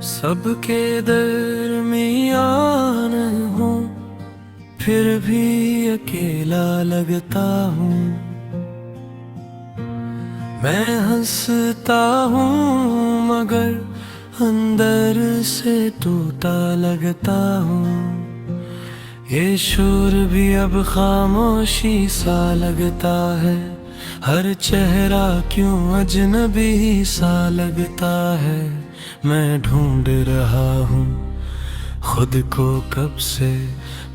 सबके दरमियान हूँ, फिर भी अकेला लगता हूँ। मैं हंसता हूँ मगर अंदर से टूटा लगता हूँ। ये शोर भी अब खामोशी सा लगता है। हर चेहरा क्यों अजनबी सा लगता है। मैं ढूंढ रहा हूँ खुद को कब से,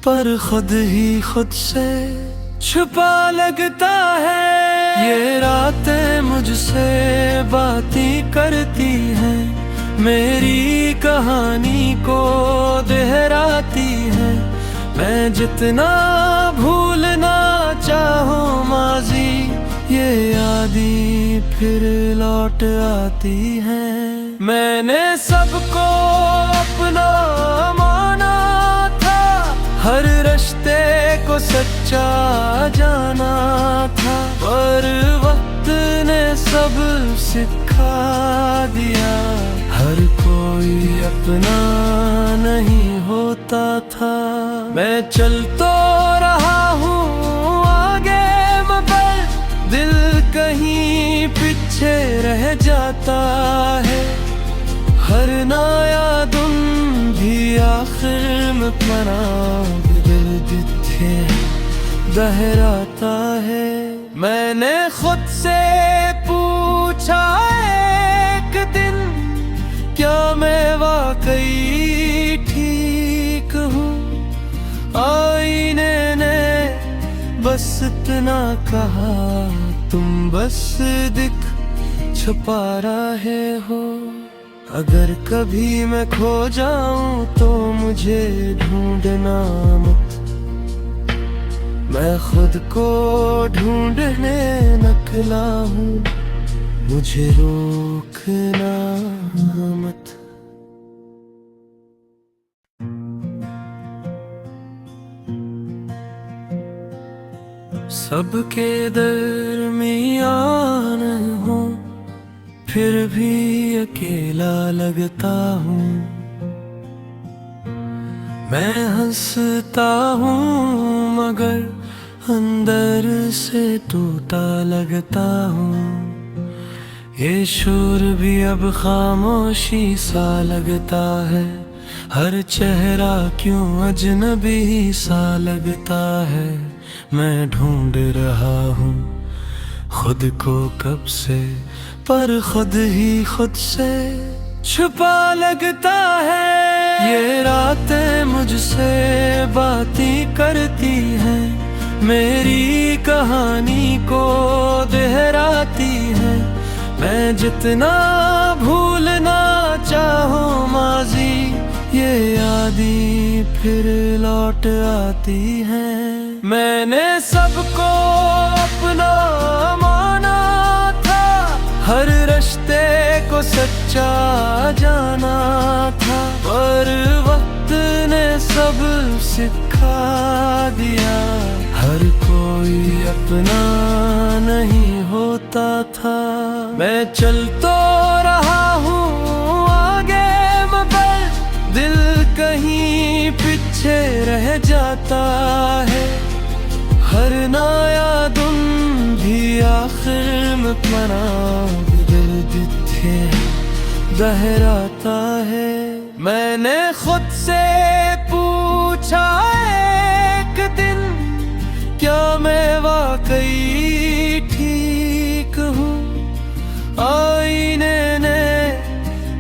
पर खुद ही खुद से छुपा लगता है। ये रातें मुझसे बातें करती हैं, मेरी कहानी को दोहराती हैं। मैं जितना भूलना चाहूँ माजी, ये यादें फिर लौट आती हैं। मैंने सबको अपना माना था, हर रिश्ते को सच्चा जाना था, पर वक्त ने सब सिखा दिया। हर कोई अपना नहीं होता था। मैं चल तो रहा हूँ आगे, मगर दिल कहीं पीछे रह जाता है। हर नया दिन भी आखिर में पना दोहराता है। मैंने खुद से पूछा एक दिन, क्या मैं वाकई ठीक हूँ? आईने ने बस इतना कहा, तुम बस दिख छुपा रहे हो। अगर कभी मैं खो जाऊं तो मुझे ढूंढना मत, मैं खुद को ढूंढने निकला हूँ, मुझे रोकना मत। सबके दरमियान हूँ, फिर भी अकेला लगता हूँ। मैं हंसता हूँ मगर अंदर से टूटा लगता हूँ। ये शोर भी अब खामोशी सा लगता है। हर चेहरा क्यों अजनबी सा लगता है। मैं ढूंढ रहा हूँ खुद को कब से, पर खुद ही खुद से छुपा लगता है। ये रातें मुझसे बातें करती हैं, मेरी कहानी को दोहराती हैं। मैं जितना भूलना चाहूँ माजी, ये यादें फिर लौट आती हैं। मैंने सबको अपना माना था, हर रिश्ते को सच्चा जाना था, पर वक्त ने सब सिखा दिया। हर कोई अपना नहीं होता था। मैं चल तो रहा हूँ आगे, मगर दिल कहीं पीछे रह जाता है। हर नया दिन भी आखिर में पना दोहराता है। मैंने खुद से पूछा एक दिन, क्या मैं वाकई ठीक हूँ? आईने ने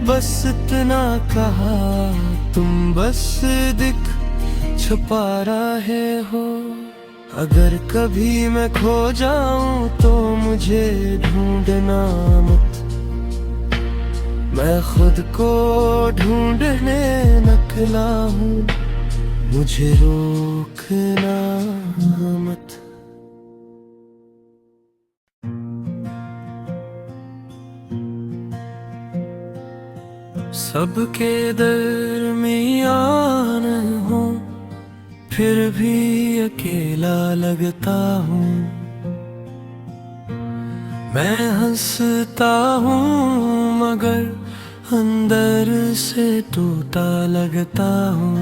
बस इतना कहा, तुम बस दिख छुपा रहे हो। अगर कभी मैं खो जाऊं तो मुझे ढूंढना मत, मैं खुद को ढूंढने निकला हूँ, मुझे रोकना मत। सबके दरमियान हूँ, फिर भी अकेला लगता हूँ। मैं हंसता हूँ मगर अंदर से टूटा लगता हूँ।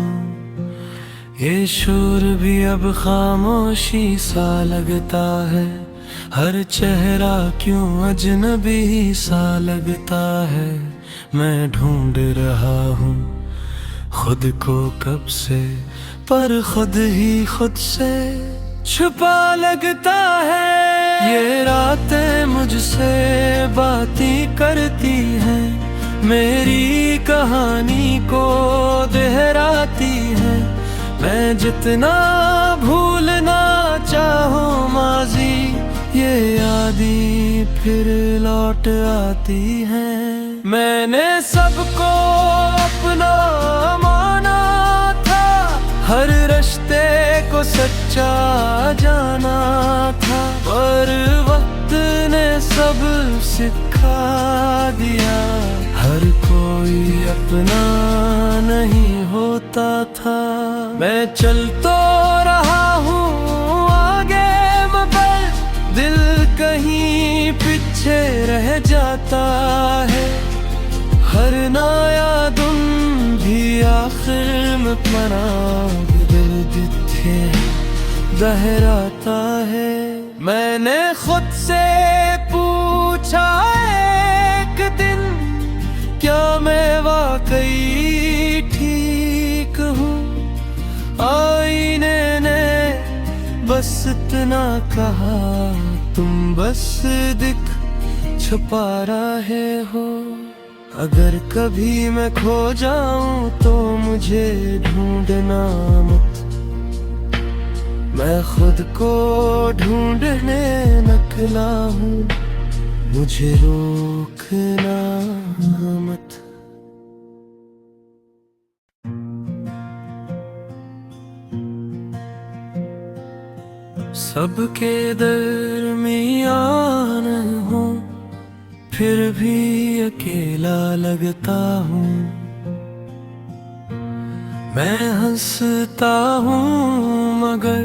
ये शोर भी अब खामोशी सा लगता है, हर चेहरा क्यों अजनबी सा लगता है। मैं ढूंढ रहा हूँ खुद को कब से, पर खुद ही खुद से छुपा लगता है। ये रातें मुझसे बातें करती हैं, मेरी कहानी को दोहराती हैं। मैं जितना भूलना चाहूँ माजी, ये यादें फिर लौट आती हैं। मैंने सबको अपना माना था, हर रिश्ते को सच्चा जाना था, पर वक्त ने सब सिखा दिया। हर कोई अपना नहीं होता था। मैं चल तो रहा हूँ आगे, मगर दिल कहीं पीछे रह जाता है। हर नया दिन भी आखिर में पना दर्द थे दोहराता है। मैंने खुद से पूछा एक दिन, क्या मैं वाकई ठीक हूँ? आईने ने बस इतना कहा, तुम बस दिख छुपा रहे हो। अगर कभी मैं खो जाऊं तो मुझे ढूंढना मत, मैं खुद को ढूंढने निकला हूँ, मुझे रोकना मत। सबके दरमियान हूँ, फिर भी अकेला लगता हूँ। मैं हंसता हूँ मगर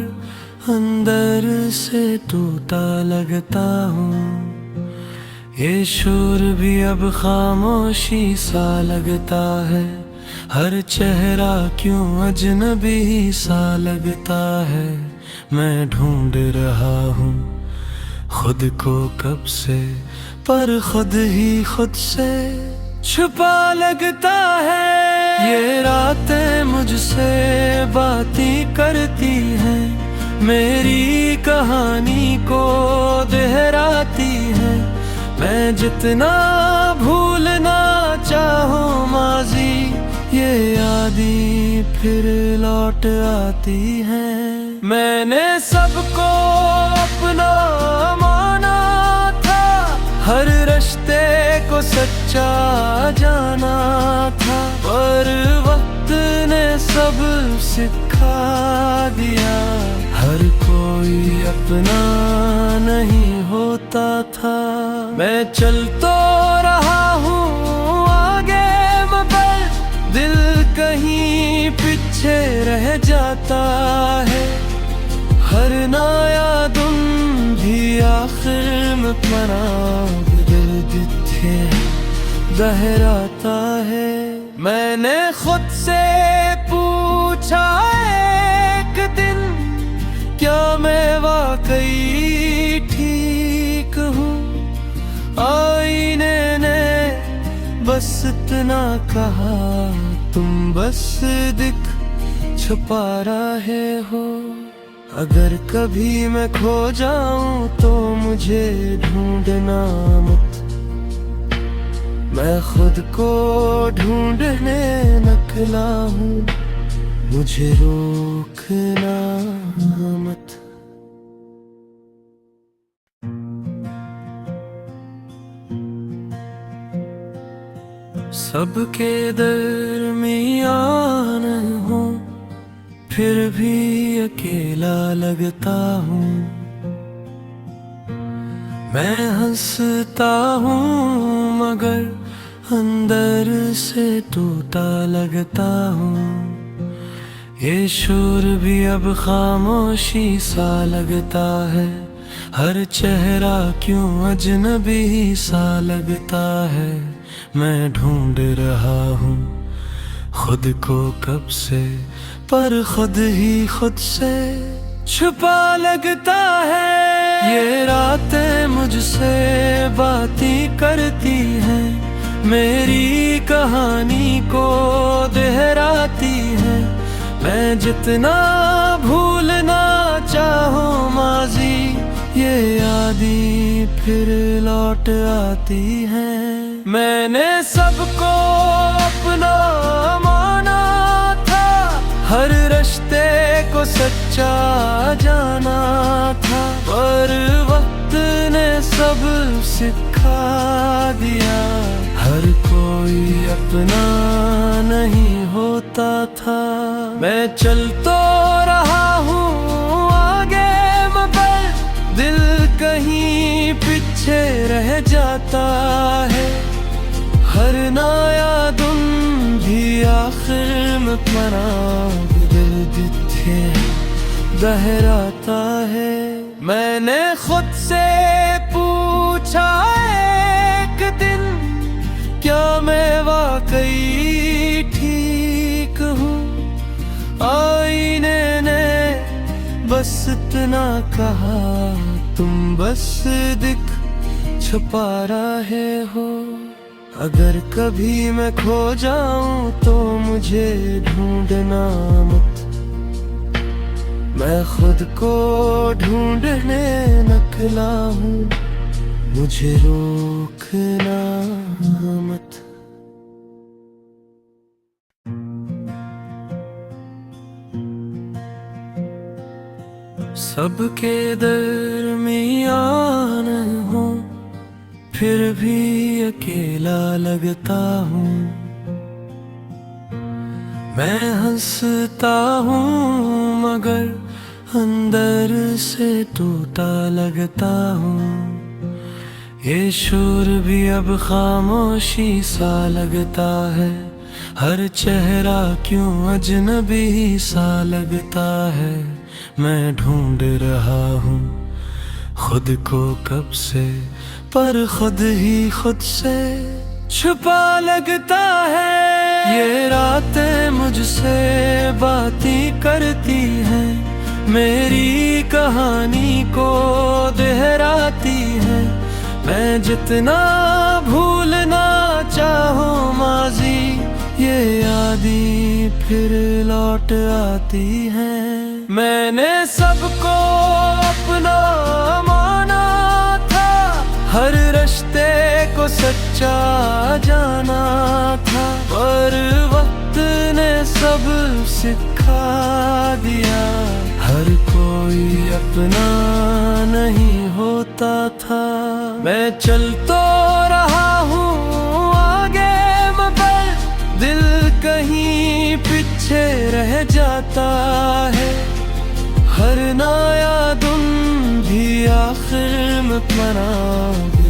अंदर से टूटा लगता हूँ। ये शोर भी अब खामोशी सा लगता है, हर चेहरा क्यों अजनबी सा लगता है। मैं ढूंढ रहा हूँ खुद को कब से, पर खुद ही खुद से छुपा लगता है। ये रातें मुझसे बातें करती हैं, मेरी कहानी को दोहराती हैं। मैं जितना भूलना चाहूँ माजी, ये यादें फिर लौट आती हैं। मैंने सबको अपना माना था, हर रिश्ते को सच्चा जाना था, पर वक्त ने सब सिखा दिया। हर कोई अपना नहीं होता था। मैं चल तो रहा हूँ आगे, मगर दिल कहीं पीछे रह जाता है। हर नया दिन भी आखिर में पना दर्द थे दोहराता है। मैंने खुद से पूछा एक दिन, क्या मैं वाकई ठीक हूँ? आईने ने बस इतना कहा, तुम बस दिख छुपा रहे हो। अगर कभी मैं खो जाऊं तो मुझे ढूंढना मत, मैं खुद को ढूंढने निकला हूँ, मुझे रोकना मत। सबके दरमियान हूँ, फिर भी अकेला लगता हूँ। मैं हंसता हूँ मगर अंदर से टूटा लगता हूँ। ये शोर भी अब खामोशी सा लगता है, हर चेहरा क्यों अजनबी सा लगता है। मैं ढूंढ रहा हूँ खुद को कब से, पर खुद ही खुद से छुपा लगता है। ये रातें मुझसे बातें करती हैं, मेरी कहानी को दोहराती है। मैं जितना भूलना चाहूँ माजी, ये यादें फिर लौट आती हैं। मैंने सबको अपना माना था, हर रिश्ते को सच्चा जाना था, पर वक्त ने सब सिखा दिया। हर कोई अपना नहीं होता था। मैं चल तो रहा हूँ आगे, मगर दिल कहीं पीछे रह जाता है। हर नया दिन भी आखिर में पना दिल थे दोहराता है। मैंने खुद से पूछा एक दिन, क्या मैं वाकई ठीक हूँ? आईने ने बस इतना कहा, तुम बस दिख छुपा रहे हो। अगर कभी मैं खो जाऊं तो मुझे ढूंढना मत, मैं खुद को ढूंढने निकला हूँ, मुझे रोकना मत। सबके दरमियान हूँ, फिर भी अकेला लगता हूँ। मैं हंसता हूँ मगर अंदर से टूटा लगता हूँ। ये शोर भी अब खामोशी सा लगता है, हर चेहरा क्यों अजनबी सा लगता है। मैं ढूंढ रहा हूँ खुद को कब से, पर खुद ही खुद से छुपा लगता है। ये रातें मुझसे बातें करती हैं, मेरी कहानी को दोहराती है। मैं जितना भूलना चाहूँ माजी, ये यादें फिर लौट आती हैं। मैंने सबको अपना माना था, हर रिश्ते को सच्चा जाना था, पर वक्त ने सब सिखा दिया। हर कोई अपना नहीं होता था। मैं चल तो रहा हूँ आगे, मगर दिल कहीं पीछे रह जाता है। हर नया दिन भी आखिर में पना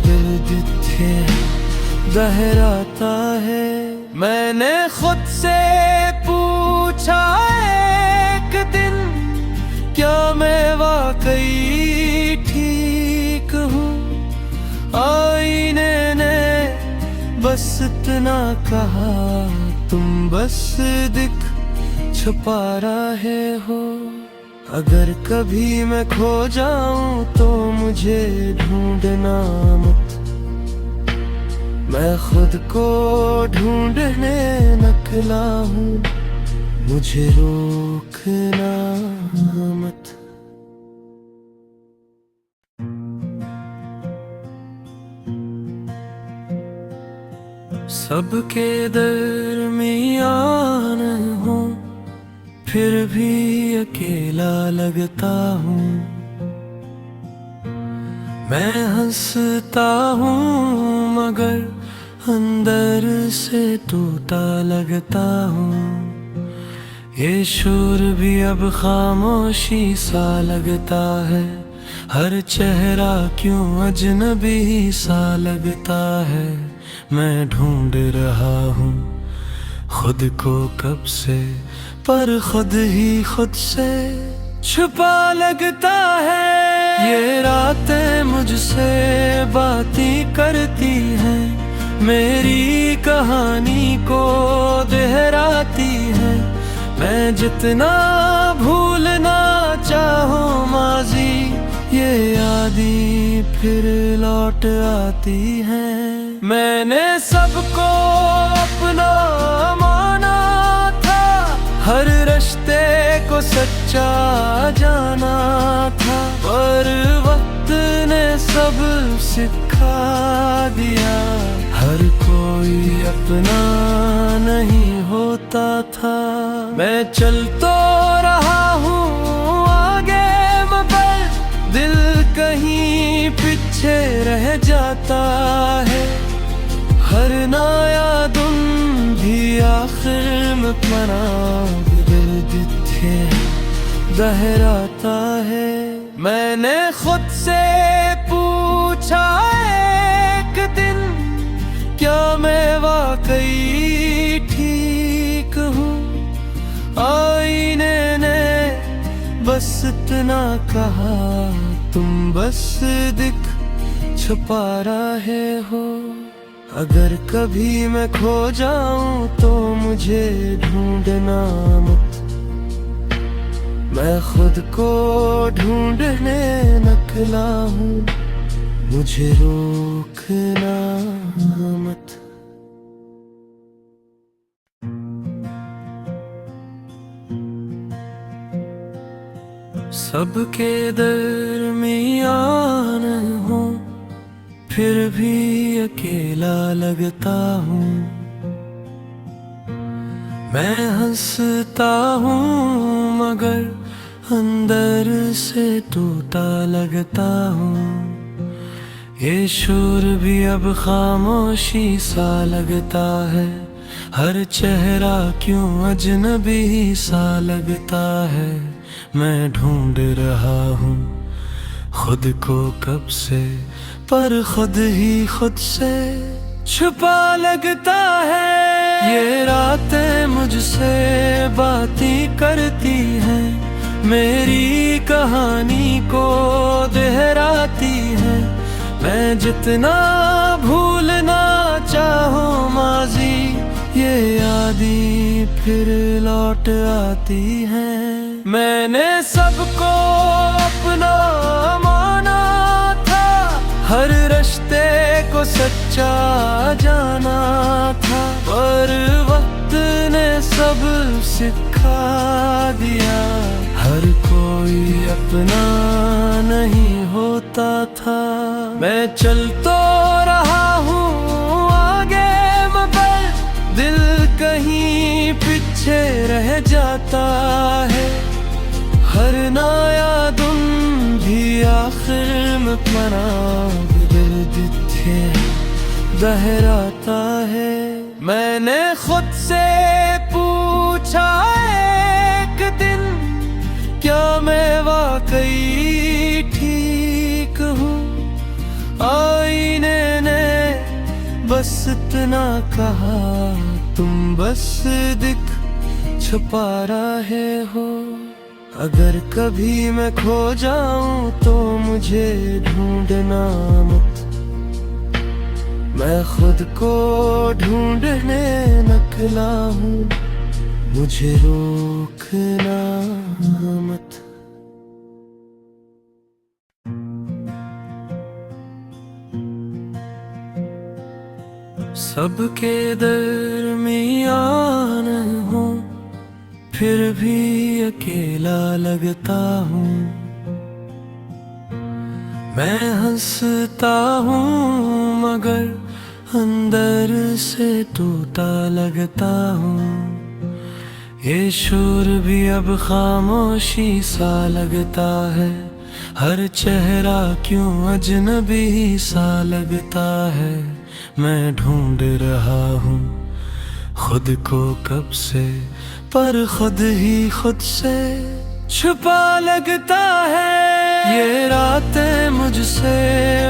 दिल थे दोहराता है। मैंने खुद से पूछा एक दिन, क्या मैं वाकई ठीक हूँ? आईने ने बस इतना कहा, तुम बस दिख छुपा रहे हो। अगर कभी मैं खो जाऊं तो मुझे ढूंढना मत, मैं खुद को ढूंढने निकला हूँ, मुझे रोकना मत। सबके दरमियान हूँ, फिर भी अकेला लगता हूँ। मैं हंसता हूँ मगर अंदर से टूटा लगता हूँ। ये शोर भी अब खामोशी सा लगता है, हर चेहरा क्यों अजनबी सा लगता है। मैं ढूंढ रहा हूँ खुद को कब से, पर खुद ही खुद से छुपा लगता है। ये रातें मुझसे बातें करती हैं, मेरी कहानी को दोहराती है। मैं जितना भूलना चाहूँ माजी, ये यादें फिर लौट आती हैं। मैंने सबको अपना माना था, हर रिश्ते को सच्चा जाना था, पर वक्त ने सब सिखा दिया। हर कोई अपना नहीं होता था। मैं चल तो रहा हूँ आगे, मगर दिल कहीं पीछे रह जाता है। हर नया दिन भी आखिर में अपना दर्द थे दोहराता है। मैंने खुद से पूछा एक दिन, क्या मैं वाकई ठीक हूँ? आईने ने बस इतना कहा, तुम बस दिख छुपा रहे हो। अगर कभी मैं खो जाऊं तो मुझे ढूंढना मत, मैं खुद को ढूंढने निकला हूँ, मुझे रोकना मत। सबके दरमियान हूँ, फिर भी अकेला लगता हूँ। मैं हंसता हूँ मगर अंदर से टूटा लगता हूँ। ये शोर भी अब खामोशी सा लगता है, हर चेहरा क्यों अजनबी सा लगता है। मैं ढूंढ रहा हूँ खुद को कब से, पर खुद ही खुद से छुपा लगता है। ये रातें मुझसे बातें करती हैं, मेरी कहानी को दोहराती हैं। मैं जितना भूलना चाहूँ माजी, ये यादें फिर लौट आती हैं। मैंने सबको अपना माना था, हर रिश्ते को सच्चा जाना था, पर वक्त ने सब सिखा दिया। हर कोई अपना नहीं होता था। मैं चल तो रहा हूँ आगे, मगर दिल कहीं पीछे रह जाता है। हर नया दिन भी आखिर में अपना दर्द थे दोहराता है। मैंने खुद से पूछा एक दिन, क्या मैं वाकई ठीक हूँ? आईने ने बस इतना कहा, तुम बस दिख छुपा रहे हो। अगर कभी मैं खो जाऊं तो मुझे ढूंढना मत, मैं खुद को ढूंढने निकला हूँ, मुझे रोकना मत। सबके दरमियान हूँ, फिर भी अकेला लगता हूँ। मैं हंसता हूँ मगर अंदर से टूटा लगता हूँ। ये शोर भी अब खामोशी सा लगता है, हर चेहरा क्यों अजनबी सा लगता है। मैं ढूंढ रहा हूँ खुद को कब से, पर खुद ही खुद से छुपा लगता है। ये रातें मुझसे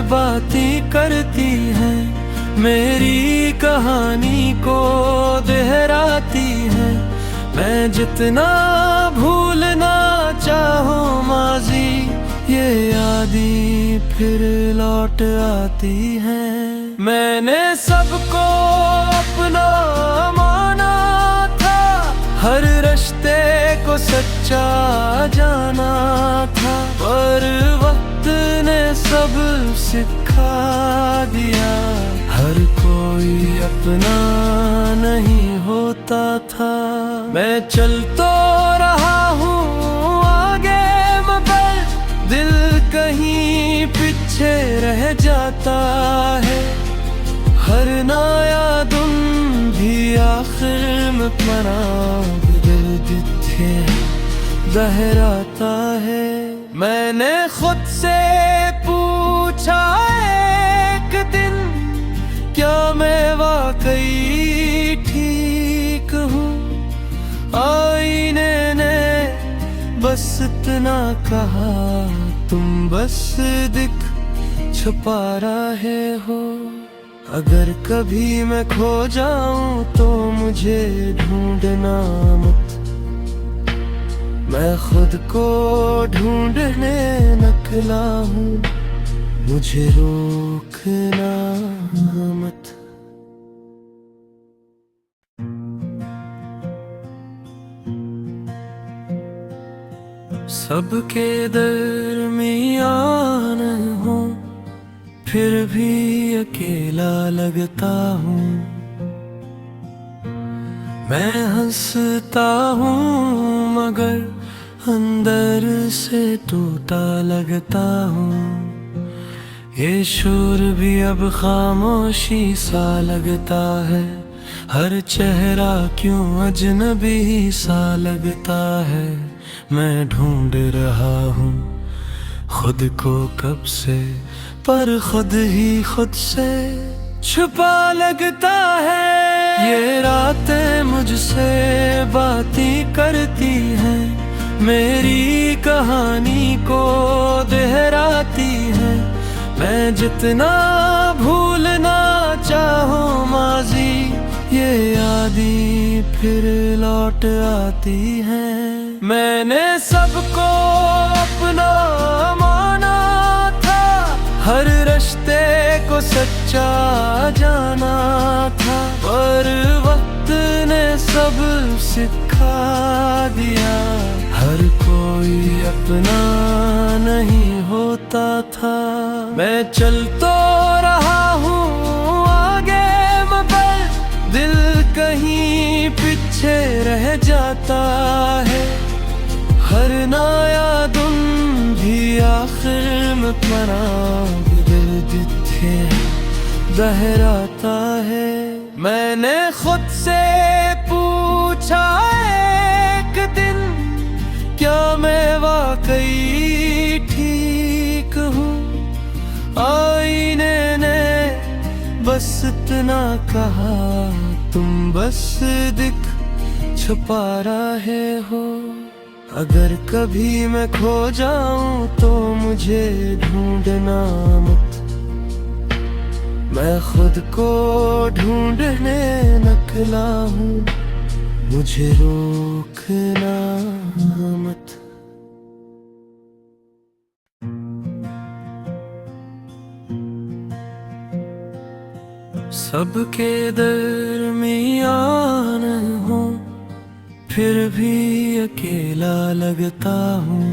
बातें करती हैं, मेरी कहानी को दोहराती हैं। मैं जितना भूलना चाहूँ माजी, ये यादें फिर लौट आती हैं। मैंने सबको अपना माना था, हर रिश्ते को सच्चा जाना था, पर वक्त ने सब सिखा दिया, हर कोई अपना नहीं होता था। मैं चल तो रहा हूँ आगे, मगर दिल कहीं पीछे रह जाता है। हर नया दिन भी आखिर में अपना दिल जिथे दोहराता है। मैंने खुद से पूछा एक दिन, क्या मैं वाकई ठीक हूँ? आईने ने बस इतना कहा, तुम बस दिख छुपा रहे हो। अगर कभी मैं खो जाऊं तो मुझे ढूंढना मत, मैं खुद को ढूंढने निकला हूँ, मुझे रोकना मत। सबके दरमियान हूँ, फिर भी अकेला लगता हूँ। मैं हंसता हूँ मगर अंदर से टूटा लगता हूँ। ये शोर भी अब खामोशी सा लगता है, हर चेहरा क्यों अजनबी सा लगता है। मैं ढूंढ रहा हूँ खुद को कब से, पर खुद ही खुद से छुपा लगता है। ये रातें मुझसे बातें करती हैं, मेरी कहानी को दोहराती हैं। मैं जितना भूलना चाहूँ माजी, ये यादें फिर लौट आती हैं। मैंने सबको अपना माना था, हर रिश्ते को सच्चा जाना था, पर वक्त ने सब सिखा दिया, हर कोई अपना नहीं होता था। मैं चल तो रहा हूँ आगे, मगर दिल कहीं पीछे रह जाता है। हर नया दिन भी आखिर में अपना दिल जिथे दोहराता है। मैंने खुद से पूछा एक दिन, क्या मैं वाकई ठीक हूँ? आईने ने बस इतना कहा, तुम बस दिख छुपा रहे हो। अगर कभी मैं खो जाऊं तो मुझे ढूंढना मत, मैं खुद को ढूंढने निकला हूँ, मुझे रोकना मत। सबके दरमियान हूँ, फिर भी अकेला लगता हूँ।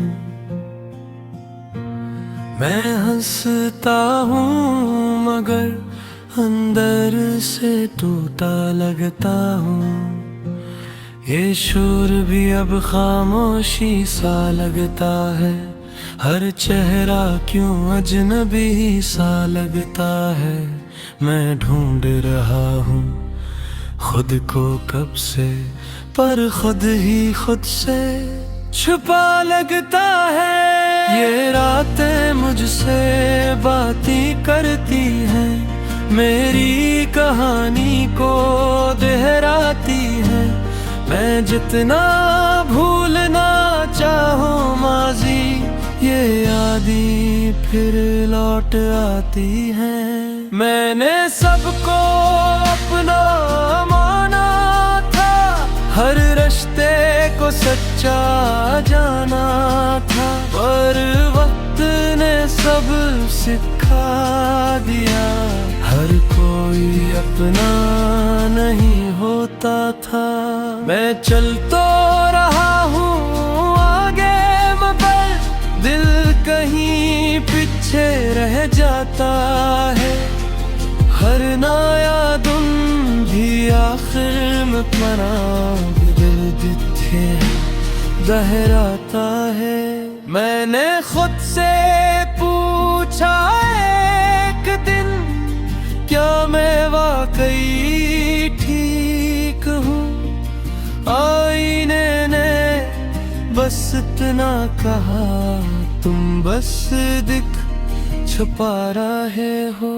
मैं हंसता हूँ मगर अंदर से टूटा लगता हूँ। ये शोर भी अब खामोशी सा लगता है, हर चेहरा क्यों अजनबी सा लगता है। मैं ढूंढ रहा हूँ खुद को कब से, पर खुद ही खुद से छुपा लगता है। ये रातें मुझसे बातें करती हैं, मेरी कहानी को दोहराती हैं। मैं जितना भूलना चाहूँ माजी, ये यादें फिर लौट आती हैं। मैंने सबको अपना माना था, हर रिश्ते को को सच्चा जाना था, पर वक्त ने सब सिखा दिया। हर कोई अपना नहीं होता था। मैं चल तो रहा हूँ आगे, मगर दिल कहीं पीछे रह जाता है। हर नया दिन भी आखिर में अपना दिल दिखे दोहराता है। मैंने खुद से पूछा एक दिन, क्या मैं वाकई ठीक हूँ? आईने ने बस इतना कहा, तुम बस दिख छुपा रहे हो।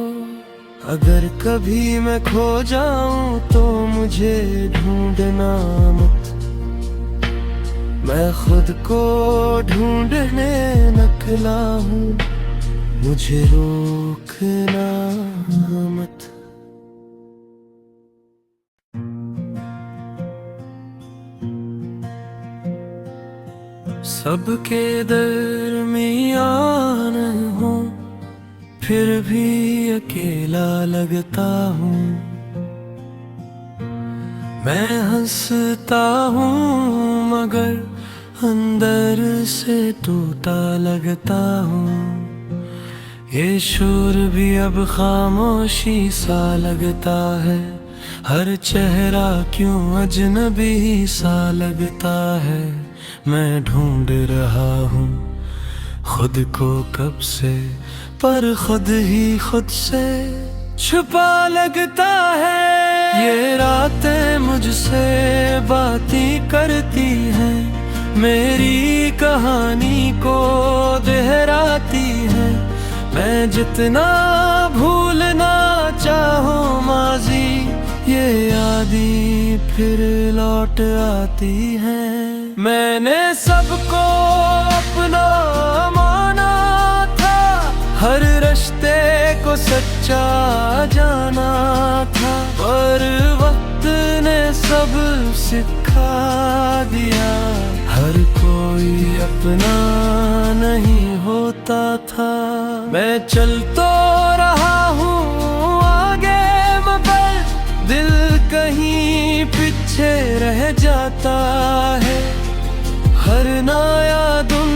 अगर कभी मैं खो जाऊं तो मुझे ढूंढना मत, मैं खुद को ढूंढने निकला हूँ, मुझे रोकना मत। सबके दरमियान हूँ, फिर भी अकेला लगता हूँ। मैं हंसता हूँ मगर अंदर से टूटा लगता हूँ। ये शोर भी अब खामोशी सा लगता है, हर चेहरा क्यों अजनबी सा लगता है। मैं ढूंढ रहा हूँ खुद को कब से, पर खुद ही खुद से छुपा लगता है। ये रातें मुझसे बातें करती हैं, मेरी कहानी को दोहराती हैं। मैं जितना भूलना चाहूँ माजी, ये यादें फिर लौट आती हैं। मैंने सबको अपना माना था, हर रिश्ते को सच्चा जाना था, पर वक्त ने सब सिखा दिया। हर कोई अपना नहीं होता था। मैं चल तो रहा हूँ आगे, मगर दिल कहीं पीछे रह जाता है। हर नया दिन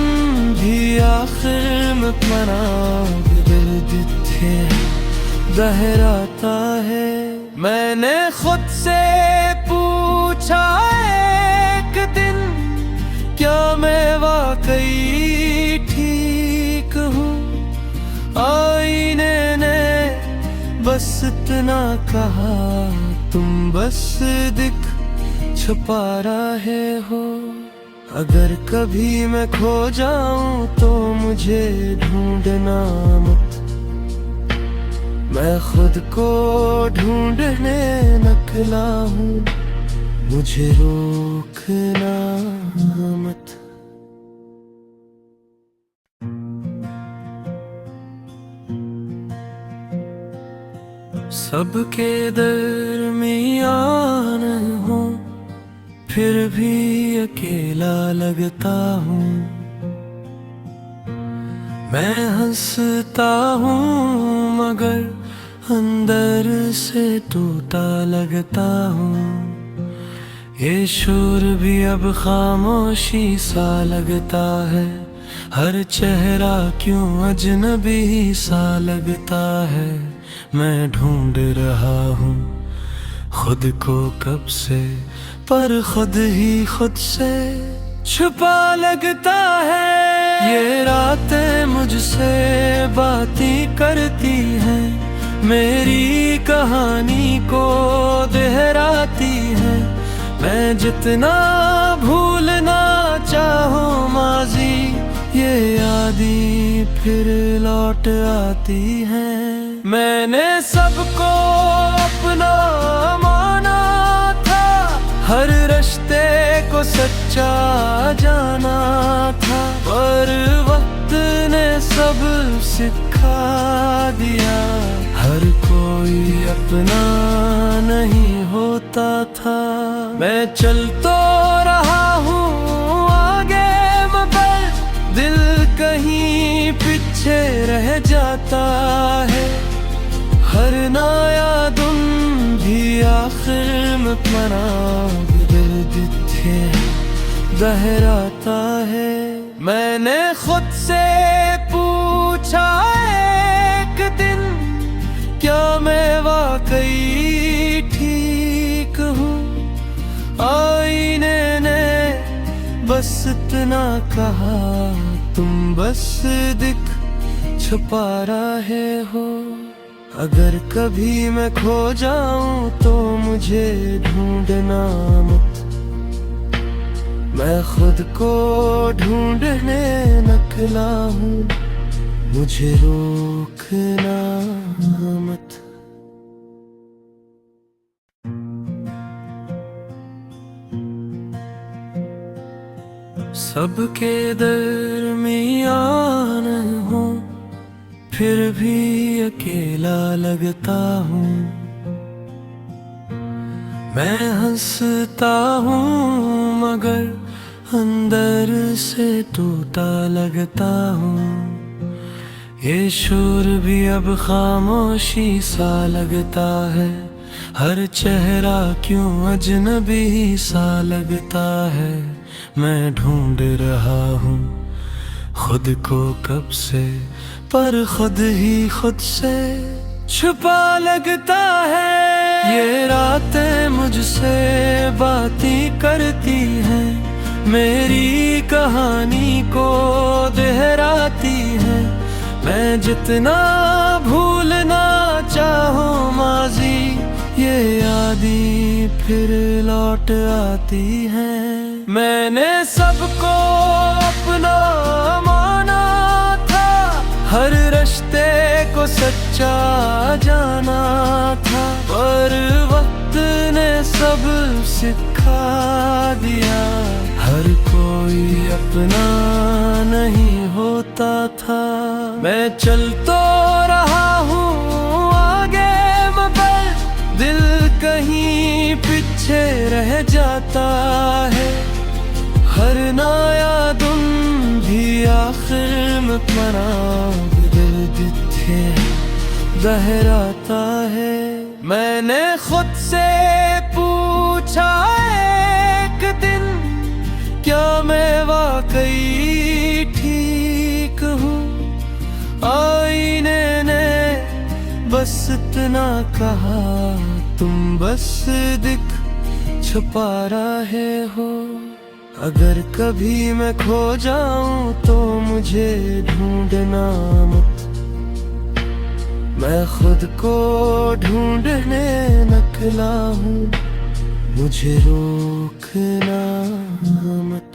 भी आखिर में अपना दिल दिखे दोहराता है। मैंने खुद से पूछा एक दिन, क्या मैं वाकई ठीक हूँ? आईने ने बस इतना कहा, तुम बस दिख छुपा रहे हो। अगर कभी मैं खो जाऊं तो मुझे ढूंढना मत, मैं खुद को ढूंढने निकला हूँ, मुझे रोकना मत। सबके दरमियान हूँ, फिर भी अकेला लगता हूँ। मैं हंसता हूँ मगर अंदर से टूटा लगता हूँ। ये शोर भी अब खामोशी सा लगता है, हर चेहरा क्यों अजनबी सा लगता है। मैं ढूंढ रहा हूँ खुद को कब से, पर खुद ही खुद से छुपा लगता है। ये रातें मुझसे बातें करती हैं, मेरी कहानी को दोहराती हैं। मैं जितना भूलना चाहूँ माजी, ये यादें फिर लौट आती हैं। मैंने सबको अपना माना था, हर रिश्ते को सच्चा जाना था, पर वक्त ने सब सिखा दिया। हर कोई अपना नहीं होता था। मैं चल तो रहा हूँ दिल जिथे दहराता है। मैंने खुद से पूछा एक दिन, क्या मैं वाकई ठीक हूँ? आईने ने बस इतना कहा, तुम बस दिख छुपा रहे हो। अगर कभी मैं खो जाऊं तो मुझे ढूंढना मत, मैं खुद को ढूंढने निकला हूँ, मुझे रोकना मत। सबके दरमियान हूँ, फिर भी अकेला लगता हूँ। मैं हंसता हूँ मगर अंदर से टूटा लगता हूँ। ये शोर भी अब खामोशी सा लगता है, हर चेहरा क्यों अजनबी सा लगता है। मैं ढूंढ रहा हूँ खुद को कब से, पर खुद ही खुद से छुपा लगता है। ये रातें मुझसे बातें करती हैं, मेरी कहानी को दोहराती हैं। मैं जितना भूलना चाहूँ माजी, ये यादें फिर लौट आती हैं। मैंने सबको अपना माना था, हर रिश्ते को सच्चा जाना था, पर वक्त ने सब सिखा दिया, हर कोई अपना नहीं होता था। मैं चल तो रहा हूँ आगे मगर दिल कहीं पीछे रह जाता है। हर नया दिन भी आखिर में दिल जिथे दहराता है। मैंने खुद से पूछा एक दिन, क्या मैं वाकई ठीक हूँ? आईने ने बस इतना कहा, तुम बस दिख छुपा रहे हो। अगर कभी मैं खो जाऊं तो मुझे ढूंढना मत, मैं खुद को ढूंढने निकला हूँ, मुझे रोकना मत।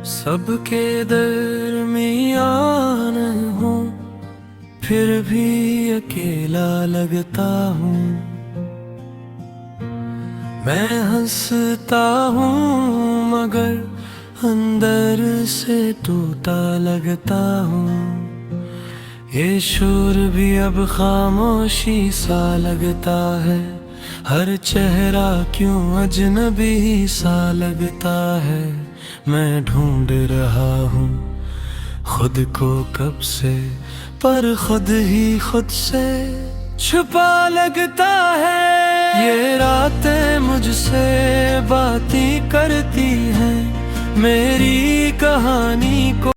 सबके दरमियान हूँ, फिर भी अकेला लगता हूँ। मैं हंसता हूँ मगर अंदर से टूटा लगता हूँ। ये शोर भी अब खामोशी सा लगता है, हर चेहरा क्यों अजनबी सा लगता है। मैं ढूंढ रहा हूँ खुद को कब से, पर खुद ही खुद से छुपा लगता है। ये रातें मुझसे बातें करती हैं, मेरी कहानी को